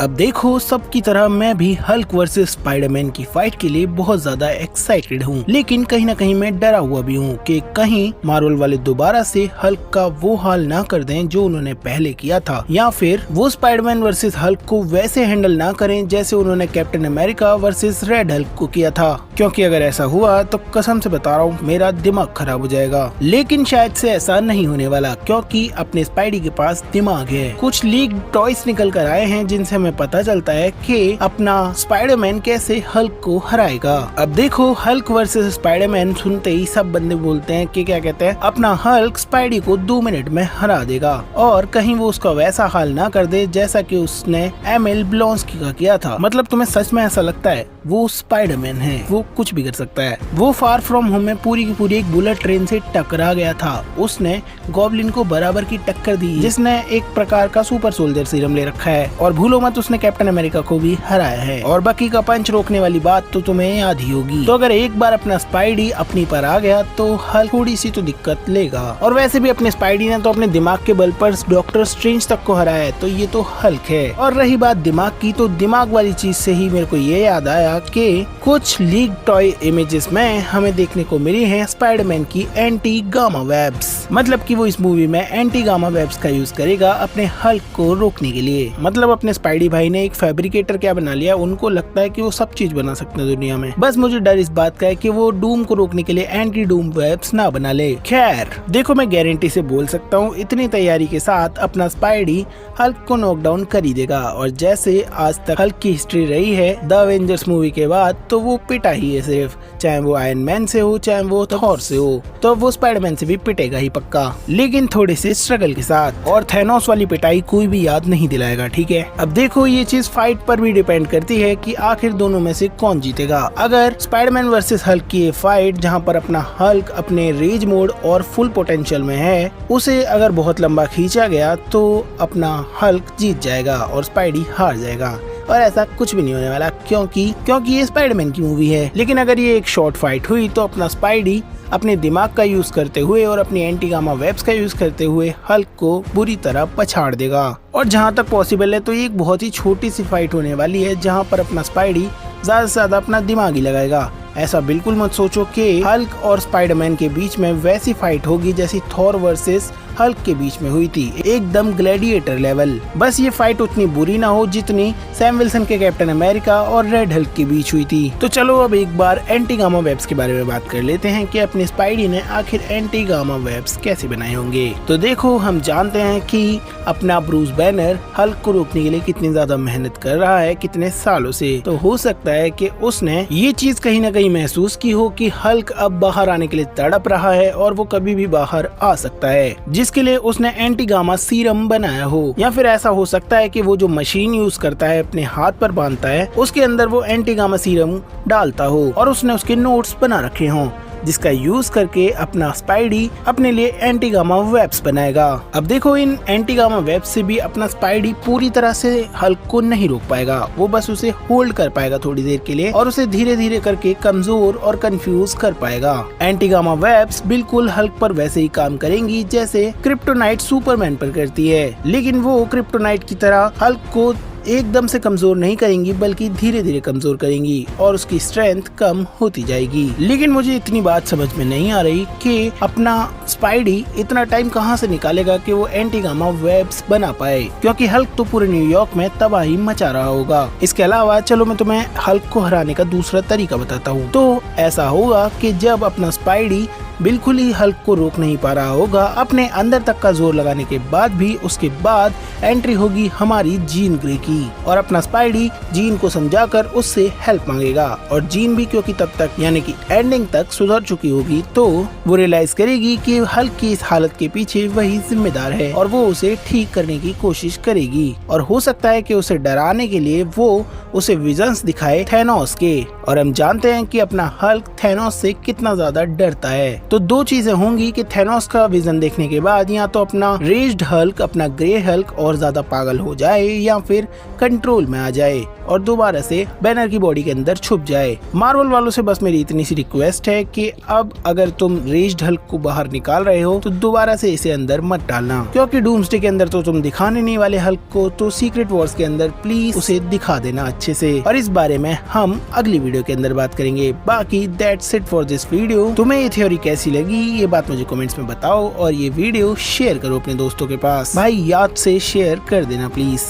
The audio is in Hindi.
अब देखो, सबकी तरह मैं भी हल्क वर्सेस स्पाइडरमैन की फाइट के लिए बहुत ज्यादा एक्साइटेड हूँ, लेकिन कहीं ना कहीं मैं डरा हुआ भी हूँ कि कहीं मार्वल वाले दोबारा से हल्क का वो हाल ना कर दें जो उन्होंने पहले किया था, या फिर वो स्पाइडरमैन वर्सेस हल्क को वैसे हैंडल ना करें जैसे उन्होंने captain America versus red Hulk को किया था। क्योंकि अगर ऐसा हुआ तो कसम से बता रहा हूँ मेरा दिमाग खराब हो जाएगा। लेकिन शायद से ऐसा नहीं होने वाला, क्योंकि अपने स्पाइडी के पास दिमाग है। कुछ लीक टॉयज निकल कर आए हैं जिनसे हमें पता चलता है कि अपना स्पाइडरमैन कैसे हल्क को हराएगा। अब देखो, हल्क वर्सेस स्पाइडरमैन सुनते ही सब बंदे बोलते हैं कि क्या कहते हैं, अपना हल्क स्पाइडी को 2 मिनट में हरा देगा, और कहीं वो उसका वैसा हाल ना कर दे जैसा कि उसने एमिल ब्लॉन्स्की का किया था। मतलब तुम्हें सच में ऐसा लगता है वो स्पाइडरमैन है, वो कुछ भी कर सकता है। वो फार फ्रॉम होम में पूरी की पूरी एक बुलेट ट्रेन से टकरा गया था। उसने गॉब्लिन को बराबर की टक्कर दी, जिसने एक प्रकार का सुपर सोल्जर सीरम ले रखा है, और भूलो मत उसने कैप्टन अमेरिका को भी हराया है। और बाकी का पंच रोकने वाली बात तो तुम्हें याद ही होगी। तो अगर एक बार अपना स्पाइडी अपनी पर आ गया तो हल्क थोड़ी सी तो दिक्कत लेगा। और वैसे भी अपने स्पाइडी ने तो अपने दिमाग के बल पर डॉक्टर स्ट्रेंज तक को हराया है, तो ये तो हल्क है। और रही बात दिमाग की, तो दिमाग वाली चीज से ही मेरे को ये याद आया कि कुछ लीक टॉय इमेजेस में हमें देखने को मिली है स्पाइडरमैन की एंटी गामा वेब्स। मतलब कि वो इस मूवी में एंटी गामा वेब्स का यूज करेगा अपने हल्क को रोकने के लिए। मतलब अपने स्पाइडी भाई ने एक फैब्रिकेटर क्या बना लिया, उनको लगता है कि वो सब चीज बना सकते हैं दुनिया में। बस मुझे डर इस बात का है कि वो डूम को रोकने के लिए एंटी डूम वेब्स ना बना ले। खैर देखो, मैं गारंटी से बोल सकता हूँ इतनी तैयारी के साथ अपना स्पाइडी हल्क को नॉकडाउन कर ही देगा। और जैसे आज तक हल्क की हिस्ट्री रही है द एवेंजर्स मूवी के बाद, तो वो पिटा ही है सिर्फ, चाहे वो आयरन मैन से हो चाहे वो थॉर से हो, तो वो स्पाइडरमैन से भी पिटेगा ही पक्का, लेकिन थोड़े से स्ट्रगल के साथ। और थैनोस वाली पिटाई कोई भी याद नहीं दिलाएगा, ठीक है। अब देखो, ये चीज फाइट पर भी डिपेंड करती है कि आखिर दोनों में से कौन जीतेगा। अगर स्पाइडरमैन वर्सेस हल्क की ये फाइट, जहाँ पर अपना हल्क अपने रेज मोड और फुल पोटेंशियल में है, उसे अगर बहुत लंबा खींचा गया तो अपना हल्क जीत जाएगा और स्पाइडी हार जाएगा। और ऐसा कुछ भी नहीं होने वाला, क्योंकि ये स्पाइडरमैन की मूवी है। लेकिन अगर ये एक शॉर्ट फाइट हुई तो अपना स्पाइडी अपने दिमाग का यूज करते हुए और अपनी एंटी गामा वेब्स का यूज करते हुए हल्क को बुरी तरह पछाड़ देगा। और जहाँ तक पॉसिबल है तो ये एक बहुत ही छोटी सी फाइट होने वाली है, जहाँ पर अपना स्पाइडी ज्यादा से ज्यादा अपना दिमाग ही लगाएगा। ऐसा बिल्कुल मत सोचो कि हल्क और स्पाइडरमैन के बीच में वैसी फाइट होगी जैसी थॉर वर्सेस हल्क के बीच में हुई थी, एकदम ग्लैडिएटर लेवल। बस ये फाइट उतनी बुरी ना हो जितनी सैम विल्सन के कैप्टन अमेरिका और रेड हल्क के बीच हुई थी। तो चलो अब एक बार एंटी गामा वेब्स के बारे में बात कर लेते हैं कि अपने स्पाइडी ने आखिर एंटी गामा वेब्स कैसे बनाए होंगे। तो देखो, हम जानते हैं कि अपना ब्रूस बैनर हल्क को रोकने के लिए कितनी ज्यादा मेहनत कर रहा है कितने सालों से। तो हो सकता है कि उसने ये चीज कहीं ना कहीं महसूस की हो कि हल्क अब बाहर आने के लिए तड़प रहा है और वो कभी भी बाहर आ सकता है, जिसके लिए उसने एंटी गामा सीरम बनाया हो। या फिर ऐसा हो सकता है कि वो जो मशीन यूज करता है अपने हाथ पर बांधता है, उसके अंदर वो एंटी गामा सीरम डालता हो और उसने उसके नोट्स बना रखे हों, जिसका यूज करके अपना स्पाइडी अपने लिए एंटी गामा वेब्स बनाएगा। अब देखो, इन एंटी गामा वेब्स से भी अपना स्पाइडी पूरी तरह से हल्क को नहीं रोक पाएगा, वो बस उसे होल्ड कर पाएगा थोड़ी देर के लिए और उसे धीरे धीरे करके कमजोर और कंफ्यूज कर पाएगा। एंटी गामा वेब्स बिल्कुल हल्क पर वैसे ही काम करेंगी जैसे क्रिप्टोनाइट सुपरमैन पर करती है, लेकिन वो क्रिप्टोनाइट की तरह हल्क को एकदम से कमजोर नहीं करेंगी, बल्कि धीरे धीरे कमजोर करेंगी और उसकी स्ट्रेंथ कम होती जाएगी। लेकिन मुझे इतनी बात समझ में नहीं आ रही कि अपना स्पाइडी इतना टाइम कहाँ से निकालेगा कि वो एंटी गामा वेब्स बना पाए, क्योंकि हल्क तो पूरे न्यूयॉर्क में तबाही मचा रहा होगा। इसके अलावा चलो मैं तुम्हें हल्क को हराने का दूसरा तरीका बताता हूँ। तो ऐसा होगा कि जब अपना स्पाइडी बिल्कुल ही हल्क को रोक नहीं पा रहा होगा, अपने अंदर तक का जोर लगाने के बाद भी, उसके बाद एंट्री होगी हमारी जीन ग्रे की, और अपना स्पाइडी जीन को समझाकर उससे हेल्प मांगेगा। और जीन भी क्योंकि तब तक यानी कि एंडिंग तक सुधर चुकी होगी, तो वो रियलाइज करेगी कि हल्क की इस हालत के पीछे वही जिम्मेदार है और वो उसे ठीक करने की कोशिश करेगी। और हो सकता है कि उसे डराने के लिए वो उसे विजन्स दिखाए थैनोस के, और हम जानते हैं कि अपना हल्क थैनोस से कितना ज्यादा डरता है। तो दो चीजें होंगी कि थेनोस का विजन देखने के बाद या तो अपना रेज्ड हल्क, अपना ग्रे हल्क और ज्यादा पागल हो जाए या फिर कंट्रोल में आ जाए और दोबारा से बैनर की बॉडी के अंदर छुप जाए। मार्वल वालों से बस मेरी इतनी सी रिक्वेस्ट है कि अब अगर तुम रेज्ड हल्क को बाहर निकाल रहे हो तो दोबारा से इसे अंदर मत डालना, क्योंकि डूम्सडे के अंदर तो तुम दिखाने नहीं वाले हल्क को, तो सीक्रेट वॉर्स के अंदर प्लीज उसे दिखा देना अच्छे से। और इस बारे में हम अगली वीडियो के अंदर बात करेंगे। बाकी that's it for this video. तुम्हें ये थ्योरी कैसी लगी ये बात मुझे कमेंट्स में बताओ और ये वीडियो शेयर करो अपने दोस्तों के पास। भाई याद से शेयर कर देना प्लीज।